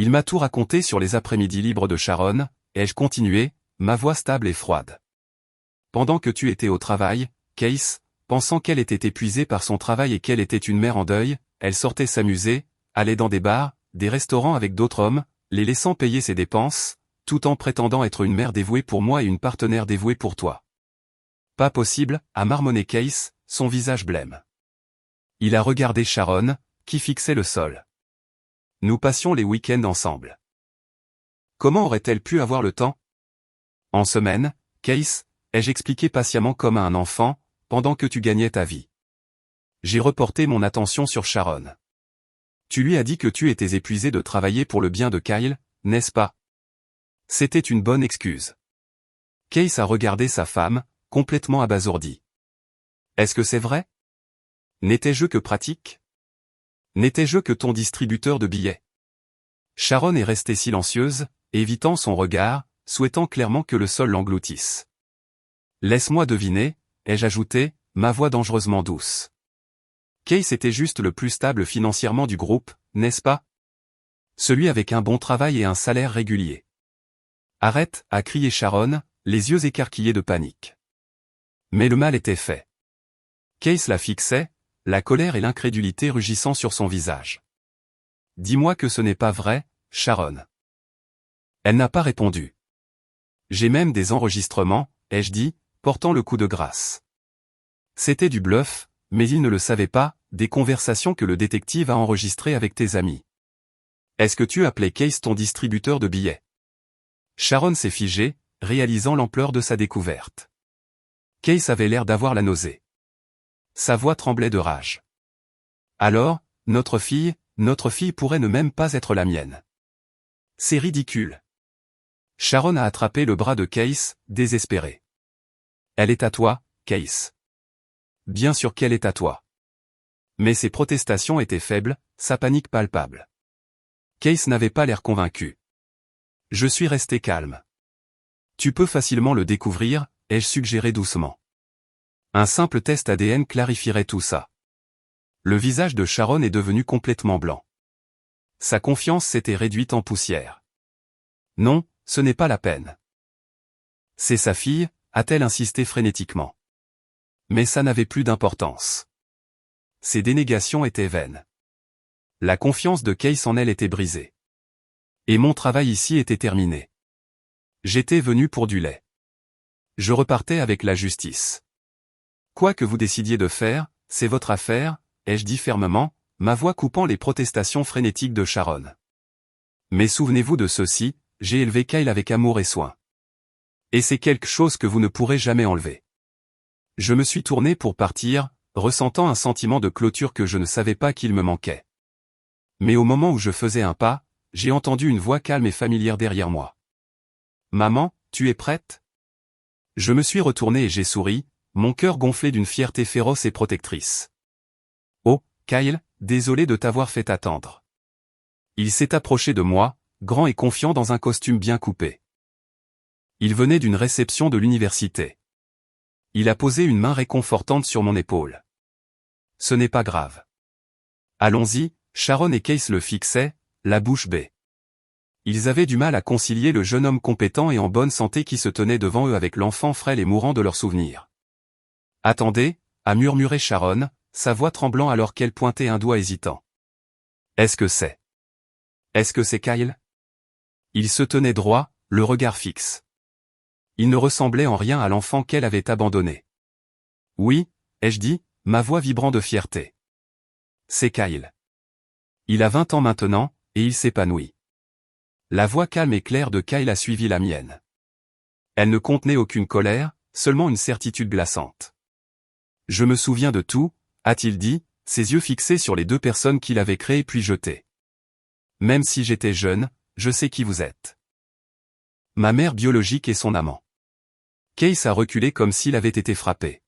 Il m'a tout raconté sur les après-midi libres de Sharon, ai-je continué, ma voix stable et froide. Pendant que tu étais au travail, Case, pensant qu'elle était épuisée par son travail et qu'elle était une mère en deuil, elle sortait s'amuser, allait dans des bars, des restaurants avec d'autres hommes, les laissant payer ses dépenses, tout en prétendant être une mère dévouée pour moi et une partenaire dévouée pour toi. Pas possible, a marmonné Case, son visage blême. Il a regardé Sharon, qui fixait le sol. Nous passions les week-ends ensemble. Comment aurait-elle pu avoir le temps? En semaine, Case, ai-je expliqué patiemment comme à un enfant, pendant que tu gagnais ta vie. J'ai reporté mon attention sur Sharon. Tu lui as dit que tu étais épuisé de travailler pour le bien de Kyle, n'est-ce pas? C'était une bonne excuse. Case a regardé sa femme, complètement abasourdi. Est-ce que c'est vrai? N'étais-je que pratique? N'étais-je que ton distributeur de billets? Sharon est restée silencieuse, évitant son regard, souhaitant clairement que le sol l'engloutisse. Laisse-moi deviner, ai-je ajouté, ma voix dangereusement douce. Case était juste le plus stable financièrement du groupe, n'est-ce pas? Celui avec un bon travail et un salaire régulier. Arrête, a crié Sharon, les yeux écarquillés de panique. Mais le mal était fait. Case la fixait, la colère et l'incrédulité rugissant sur son visage. Dis-moi que ce n'est pas vrai, Sharon. Elle n'a pas répondu. J'ai même des enregistrements, ai-je dit, portant le coup de grâce. C'était du bluff, mais il ne le savait pas, des conversations que le détective a enregistrées avec tes amis. Est-ce que tu appelais Case ton distributeur de billets? Sharon s'est figée, réalisant l'ampleur de sa découverte. Case avait l'air d'avoir la nausée. Sa voix tremblait de rage. Alors, notre fille pourrait ne même pas être la mienne. C'est ridicule. Sharon a attrapé le bras de Case, désespérée. Elle est à toi, Case. Bien sûr qu'elle est à toi. Mais ses protestations étaient faibles, sa panique palpable. Case n'avait pas l'air convaincu. Je suis resté calme. Tu peux facilement le découvrir, ai-je suggéré doucement. Un simple test ADN clarifierait tout ça. Le visage de Sharon est devenu complètement blanc. Sa confiance s'était réduite en poussière. Non, ce n'est pas la peine. C'est sa fille, a-t-elle insisté frénétiquement. Mais ça n'avait plus d'importance. Ses dénégations étaient vaines. La confiance de Case en elle était brisée. Et mon travail ici était terminé. J'étais venu pour du lait. Je repartais avec la justice. Quoi que vous décidiez de faire, c'est votre affaire, ai-je dit fermement, ma voix coupant les protestations frénétiques de Sharon. Mais souvenez-vous de ceci, j'ai élevé Kyle avec amour et soin. Et c'est quelque chose que vous ne pourrez jamais enlever. Je me suis tourné pour partir, ressentant un sentiment de clôture que je ne savais pas qu'il me manquait. Mais au moment où je faisais un pas, j'ai entendu une voix calme et familière derrière moi. Maman, tu es prête? Je me suis retourné et j'ai souri, mon cœur gonflé d'une fierté féroce et protectrice. Oh, Kyle, désolé de t'avoir fait attendre. Il s'est approché de moi, grand et confiant dans un costume bien coupé. Il venait d'une réception de l'université. Il a posé une main réconfortante sur mon épaule. Ce n'est pas grave. Allons-y, Sharon et Case le fixaient, la bouche bée. Ils avaient du mal à concilier le jeune homme compétent et en bonne santé qui se tenait devant eux avec l'enfant frêle et mourant de leurs souvenirs. Attendez, a murmuré Sharon, sa voix tremblant alors qu'elle pointait un doigt hésitant. Est-ce que c'est Kyle? Il se tenait droit, le regard fixe. Il ne ressemblait en rien à l'enfant qu'elle avait abandonné. Oui, ai-je dit, ma voix vibrant de fierté. C'est Kyle. Il a 20 ans maintenant, et il s'épanouit. La voix calme et claire de Kyle a suivi la mienne. Elle ne contenait aucune colère, seulement une certitude glaçante. Je me souviens de tout, a-t-il dit, ses yeux fixés sur les deux personnes qu'il avait créées puis jetées. Même si j'étais jeune, je sais qui vous êtes. Ma mère biologique et son amant. Case a reculé comme s'il avait été frappé.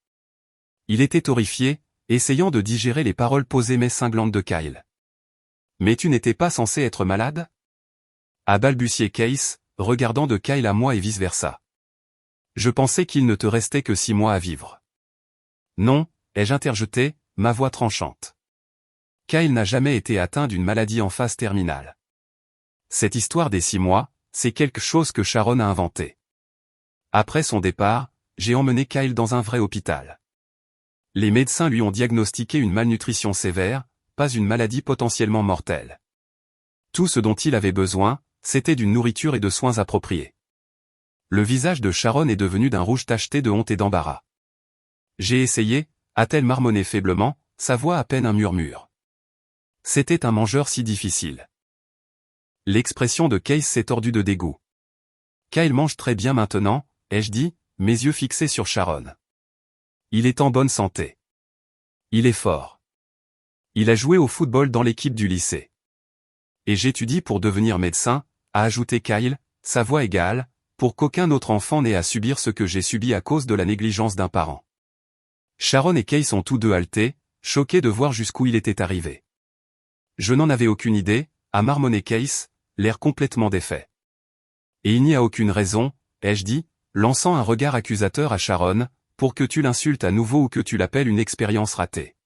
Il était horrifié, essayant de digérer les paroles posées mais cinglantes de Kyle. Mais tu n'étais pas censé être malade? A balbutié Case, regardant de Kyle à moi et vice-versa. Je pensais qu'il ne te restait que 6 mois à vivre. Non, ai-je interjeté, ma voix tranchante. Kyle n'a jamais été atteint d'une maladie en phase terminale. Cette histoire des 6 mois, c'est quelque chose que Sharon a inventé. Après son départ, j'ai emmené Kyle dans un vrai hôpital. Les médecins lui ont diagnostiqué une malnutrition sévère, pas une maladie potentiellement mortelle. Tout ce dont il avait besoin, c'était d'une nourriture et de soins appropriés. Le visage de Sharon est devenu d'un rouge tacheté de honte et d'embarras. J'ai essayé, a-t-elle marmonné faiblement, sa voix à peine un murmure. C'était un mangeur si difficile. L'expression de Case s'est tordue de dégoût. Kyle mange très bien maintenant, ai-je dit, mes yeux fixés sur Sharon. Il est en bonne santé. Il est fort. Il a joué au football dans l'équipe du lycée. Et j'étudie pour devenir médecin, a ajouté Kyle, sa voix égale, pour qu'aucun autre enfant n'ait à subir ce que j'ai subi à cause de la négligence d'un parent. Sharon et Kay sont tous deux haletés, choqués de voir jusqu'où il était arrivé. Je n'en avais aucune idée, a marmonné Case, l'air complètement défait. Et il n'y a aucune raison, ai-je dit, lançant un regard accusateur à Sharon, pour que tu l'insultes à nouveau ou que tu l'appelles une expérience ratée.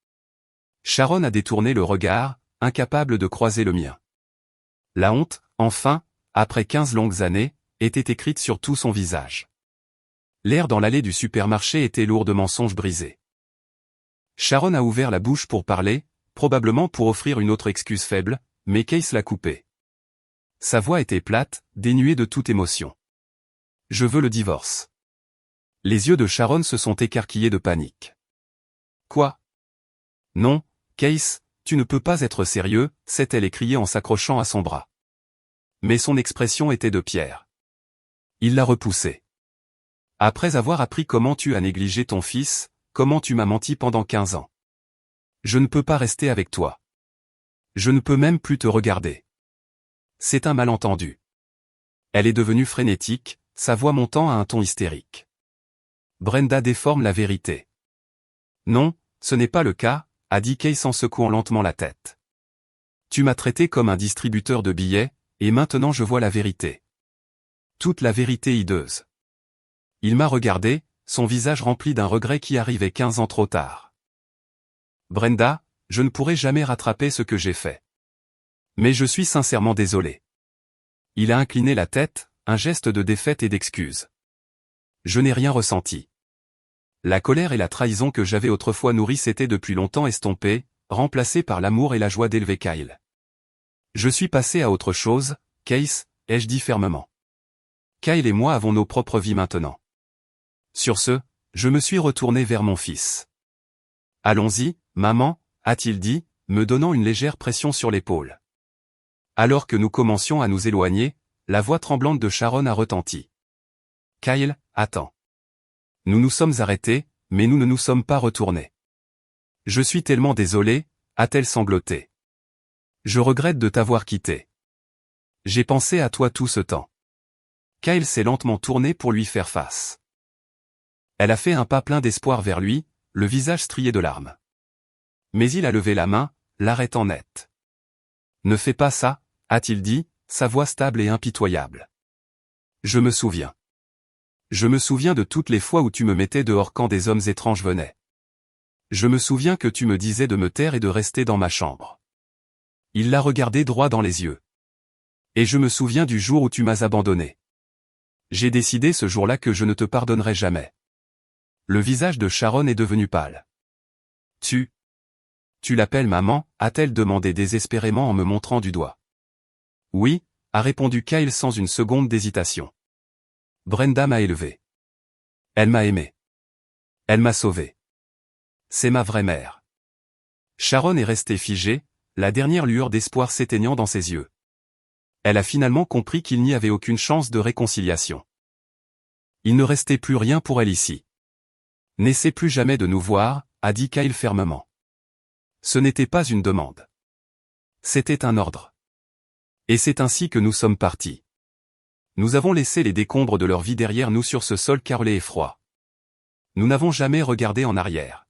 Sharon a détourné le regard, incapable de croiser le mien. La honte, enfin, après 15 longues années, était écrite sur tout son visage. L'air dans l'allée du supermarché était lourd de mensonges brisés. Sharon a ouvert la bouche pour parler, probablement pour offrir une autre excuse faible, mais Case l'a coupée. Sa voix était plate, dénuée de toute émotion. Je veux le divorce. Les yeux de Sharon se sont écarquillés de panique. Quoi? Non, Case, tu ne peux pas être sérieux, s'est-elle écriée en s'accrochant à son bras. Mais son expression était de pierre. Il l'a repoussée. Après avoir appris comment tu as négligé ton fils, comment tu m'as menti pendant 15 ans. Je ne peux pas rester avec toi. Je ne peux même plus te regarder. C'est un malentendu. Elle est devenue frénétique, sa voix montant à un ton hystérique. Brenda déforme la vérité. Non, ce n'est pas le cas, a dit Case en secouant lentement la tête. Tu m'as traité comme un distributeur de billets, et maintenant je vois la vérité. Toute la vérité hideuse. Il m'a regardé, son visage rempli d'un regret qui arrivait 15 ans trop tard. Brenda, je ne pourrai jamais rattraper ce que j'ai fait. Mais je suis sincèrement désolé. Il a incliné la tête, un geste de défaite et d'excuse. Je n'ai rien ressenti. La colère et la trahison que j'avais autrefois nourries s'étaient depuis longtemps estompées, remplacées par l'amour et la joie d'élever Kyle. Je suis passé à autre chose, Case, ai-je dit fermement. Kyle et moi avons nos propres vies maintenant. Sur ce, je me suis retourné vers mon fils. Allons-y, maman, a-t-il dit, me donnant une légère pression sur l'épaule. Alors que nous commencions à nous éloigner, la voix tremblante de Sharon a retenti. Kyle, attends. Nous nous sommes arrêtés, mais nous ne nous sommes pas retournés. Je suis tellement désolé, a-t-elle sangloté. Je regrette de t'avoir quitté. J'ai pensé à toi tout ce temps. Kyle s'est lentement tourné pour lui faire face. Elle a fait un pas plein d'espoir vers lui, le visage strié de larmes. Mais il a levé la main, l'arrêtant net. Ne fais pas ça, a-t-il dit, sa voix stable et impitoyable. Je me souviens. Je me souviens de toutes les fois où tu me mettais dehors quand des hommes étranges venaient. Je me souviens que tu me disais de me taire et de rester dans ma chambre. Il l'a regardé droit dans les yeux. Et je me souviens du jour où tu m'as abandonné. J'ai décidé ce jour-là que je ne te pardonnerai jamais. Le visage de Sharon est devenu pâle. Tu l'appelles maman, a-t-elle demandé désespérément en me montrant du doigt. Oui, a répondu Kyle sans une seconde d'hésitation. Brenda m'a élevé. Elle m'a aimé. Elle m'a sauvé. C'est ma vraie mère. Sharon est restée figée, la dernière lueur d'espoir s'éteignant dans ses yeux. Elle a finalement compris qu'il n'y avait aucune chance de réconciliation. Il ne restait plus rien pour elle ici. N'essaie plus jamais de nous voir, a dit Kyle fermement. Ce n'était pas une demande. C'était un ordre. Et c'est ainsi que nous sommes partis. Nous avons laissé les décombres de leur vie derrière nous sur ce sol carrelé et froid. Nous n'avons jamais regardé en arrière.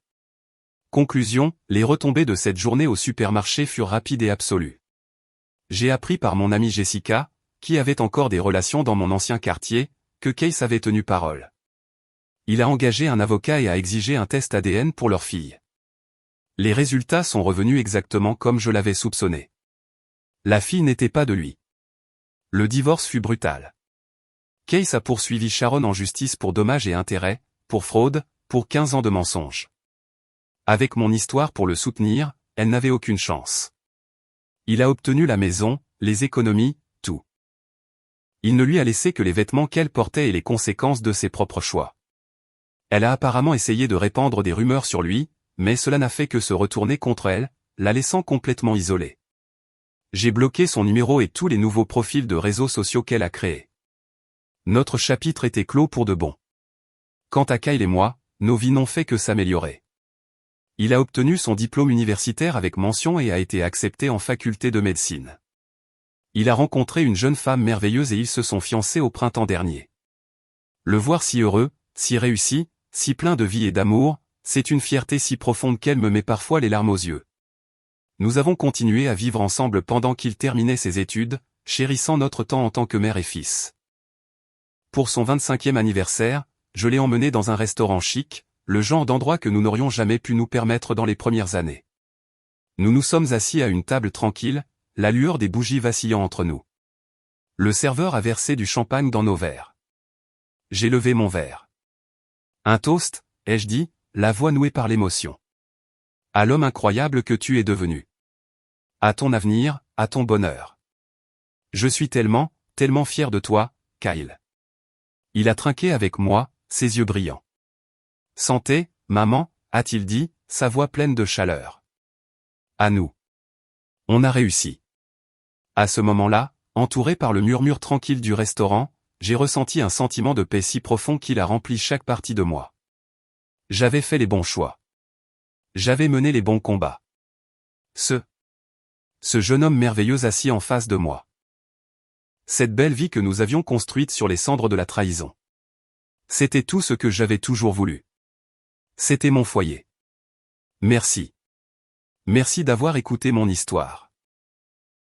Conclusion, les retombées de cette journée au supermarché furent rapides et absolues. J'ai appris par mon amie Jessica, qui avait encore des relations dans mon ancien quartier, que Case avait tenu parole. Il a engagé un avocat et a exigé un test ADN pour leur fille. Les résultats sont revenus exactement comme je l'avais soupçonné. La fille n'était pas de lui. Le divorce fut brutal. Case a poursuivi Sharon en justice pour dommages et intérêts, pour fraude, pour 15 ans de mensonges. Avec mon histoire pour le soutenir, elle n'avait aucune chance. Il a obtenu la maison, les économies, tout. Il ne lui a laissé que les vêtements qu'elle portait et les conséquences de ses propres choix. Elle a apparemment essayé de répandre des rumeurs sur lui, mais cela n'a fait que se retourner contre elle, la laissant complètement isolée. J'ai bloqué son numéro et tous les nouveaux profils de réseaux sociaux qu'elle a créés. Notre chapitre était clos pour de bon. Quant à Kyle et moi, nos vies n'ont fait que s'améliorer. Il a obtenu son diplôme universitaire avec mention et a été accepté en faculté de médecine. Il a rencontré une jeune femme merveilleuse et ils se sont fiancés au printemps dernier. Le voir si heureux, si réussi, si plein de vie et d'amour, c'est une fierté si profonde qu'elle me met parfois les larmes aux yeux. Nous avons continué à vivre ensemble pendant qu'il terminait ses études, chérissant notre temps en tant que mère et fils. Pour son 25e anniversaire, je l'ai emmené dans un restaurant chic, le genre d'endroit que nous n'aurions jamais pu nous permettre dans les premières années. Nous nous sommes assis à une table tranquille, la lueur des bougies vacillant entre nous. Le serveur a versé du champagne dans nos verres. J'ai levé mon verre. Un toast, ai-je dit, la voix nouée par l'émotion. À l'homme incroyable que tu es devenu. À ton avenir, à ton bonheur. Je suis tellement, tellement fier de toi, Kyle. Il a trinqué avec moi, ses yeux brillants. Santé, maman, a-t-il dit, sa voix pleine de chaleur. À nous. On a réussi. À ce moment-là, entouré par le murmure tranquille du restaurant, j'ai ressenti un sentiment de paix si profond qu'il a rempli chaque partie de moi. J'avais fait les bons choix. J'avais mené les bons combats. Ce jeune homme merveilleux assis en face de moi. Cette belle vie que nous avions construite sur les cendres de la trahison. C'était tout ce que j'avais toujours voulu. C'était mon foyer. Merci. Merci d'avoir écouté mon histoire.